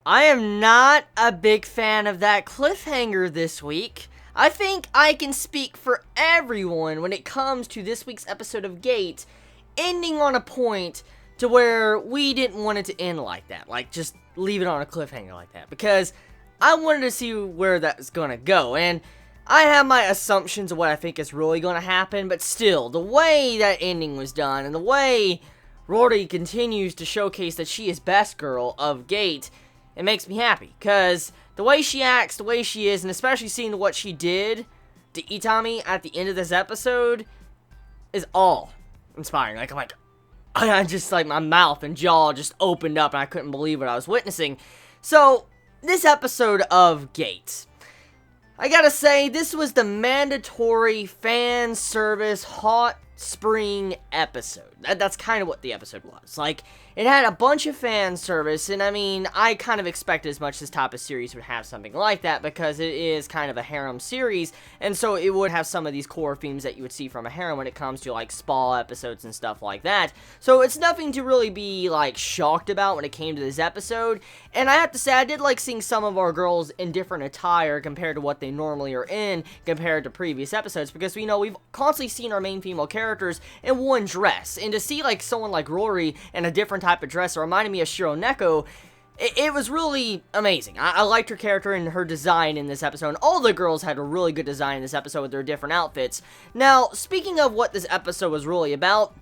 I am not a big fan of that cliffhanger this week. I think I can speak for everyone when it comes to this week's episode of Gate ending on a point to where we didn't want it to end like that. Like, just leave it on a cliffhanger like that. Because I wanted to see where that's gonna go. And I have my assumptions of what I think is really gonna happen. But still, the way that ending was done and the way Rory continues to showcase that she is best girl of Gate, it makes me happy, because the way she acts, the way she is, and especially seeing what she did to Itami at the end of this episode is all inspiring. Like, I just, like, my mouth and jaw just opened up and I couldn't believe what I was witnessing. So, this episode of Gate, I gotta say, this was the mandatory fan service hot spring episode. That's kind of what the episode was. Like, it had a bunch of fan service, and I mean, I kind of expected as much this type of series would have something like that, because it is kind of a harem series, and so it would have some of these core themes that you would see from a harem when it comes to, like, spa episodes and stuff like that. So it's nothing to really be, like, shocked about when it came to this episode, and I have to say, I did like seeing some of our girls in different attire compared to what they normally are in, compared to previous episodes, because we know we've constantly seen our main female characters in one dress, and to see, like, someone like Rory in a different type of dress, it reminded me of Shiro Neko. It was really amazing. I liked her character and her design in this episode, and all the girls had a really good design in this episode with their different outfits. Now, speaking of what this episode was really about,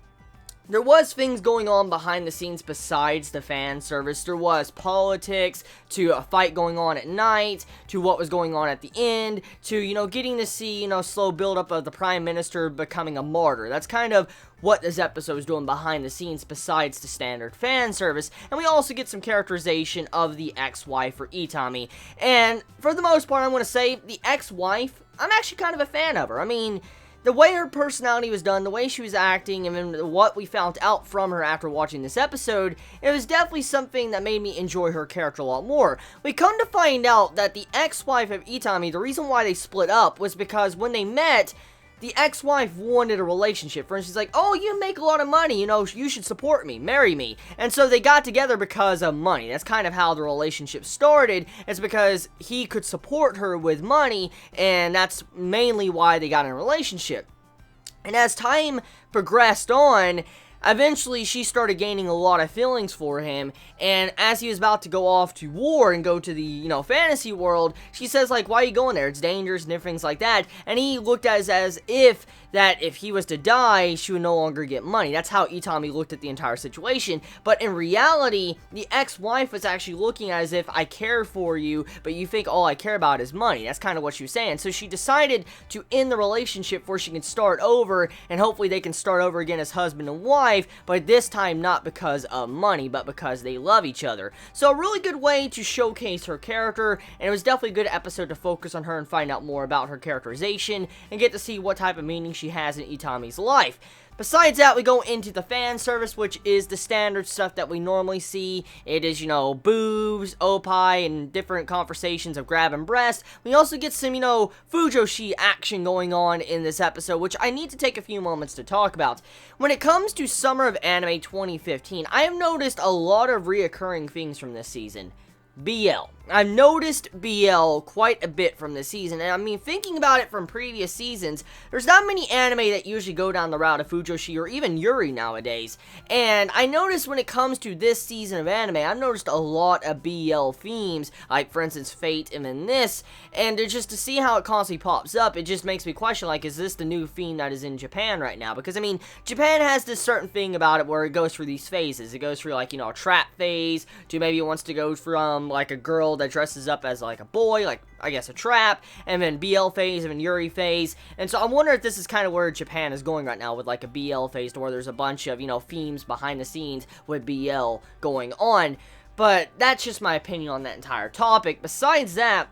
there was things going on behind the scenes besides the fan service. There was politics, to a fight going on at night, to what was going on at the end, to, you know, getting to see, you know, slow build-up of the Prime Minister becoming a martyr. That's kind of what this episode is doing behind the scenes besides the standard fan service. And we also get some characterization of the ex-wife for Itami. And for the most part, I'm going to say, the ex-wife, I'm actually kind of a fan of her. I mean, the way her personality was done, the way she was acting, and then what we found out from her after watching this episode, it was definitely something that made me enjoy her character a lot more. We come to find out that the ex-wife of Itami, the reason why they split up was because when they met, the ex-wife wanted a relationship. For instance, she's like, oh, you make a lot of money, you know, you should support me, marry me. And so they got together because of money. That's kind of how the relationship started. It's because he could support her with money, and that's mainly why they got in a relationship. And as time progressed on, eventually she started gaining a lot of feelings for him, and as he was about to go off to war and go to the, you know, fantasy world, she says, like, why are you going there? It's dangerous and different things like that. And he looked at it as if that if he was to die, she would no longer get money. That's how Itami looked at the entire situation. But in reality, the ex-wife was actually looking at it as if, I care for you, but you think all I care about is money. That's kind of what she was saying. So she decided to end the relationship before she can start over, and hopefully they can start over again as husband and wife, but this time not because of money, but because they love each other. So a really good way to showcase her character, and it was definitely a good episode to focus on her and find out more about her characterization, and get to see what type of meaning she has in Itami's life. Besides that, we go into the fan service, which is the standard stuff that we normally see. It is, you know, boobs, opie, and different conversations of grabbing breasts. We also get some, you know, fujoshi action going on in this episode, which I need to take a few moments to talk about. When it comes to Summer of Anime 2015, I have noticed a lot of reoccurring things from this season. BL. I've noticed BL quite a bit from this season, and I mean, thinking about it from previous seasons, there's not many anime that usually go down the route of fujoshi or even yuri nowadays, and I noticed when it comes to this season of anime, I've noticed a lot of BL themes, like for instance Fate and then this, and just to see how it constantly pops up, it just makes me question, like, is this the new theme that is in Japan right now? Because I mean, Japan has this certain thing about it where it goes through these phases. It goes through, like, you know, a trap phase, to maybe it wants to go from like a girl that dresses up as like a boy, like I guess a trap, and then BL phase, and then Yuri phase, and so I wonder if this is kind of where Japan is going right now with like a BL phase, to where there's a bunch of, you know, themes behind the scenes with BL going on, but that's just my opinion on that entire topic. Besides that,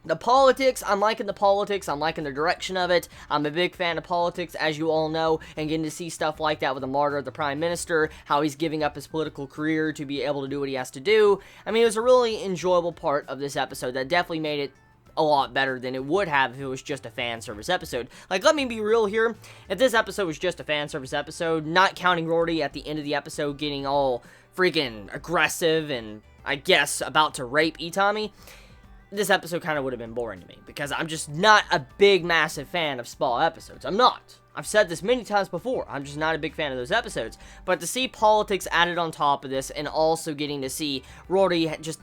the politics, I'm liking the politics, I'm liking the direction of it. I'm a big fan of politics, as you all know, and getting to see stuff like that with the martyr of the Prime Minister, how he's giving up his political career to be able to do what he has to do. I mean, it was a really enjoyable part of this episode that definitely made it a lot better than it would have if it was just a fan service episode. Like, let me be real here. If this episode was just a fan service episode, not counting Rory at the end of the episode getting all freaking aggressive and, I guess, about to rape Itami, this episode kind of would have been boring to me, because I'm just not a big, massive fan of spa episodes. I'm not. I've said this many times before. I'm just not a big fan of those episodes. But to see politics added on top of this, and also getting to see Rory just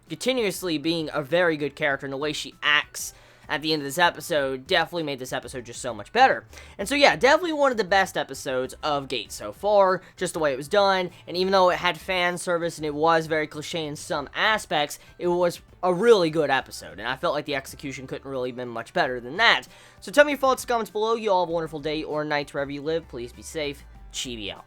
continuously being a very good character, and the way she acts at the end of this episode definitely made this episode just so much better. And so yeah, definitely one of the best episodes of Gate so far, just the way it was done. And even though it had fan service and it was very cliche in some aspects, it was a really good episode, and I felt like the execution couldn't really have been much better than that. So tell me your thoughts in the comments below. You all have a wonderful day or night wherever you live. Please be safe. Chibi out.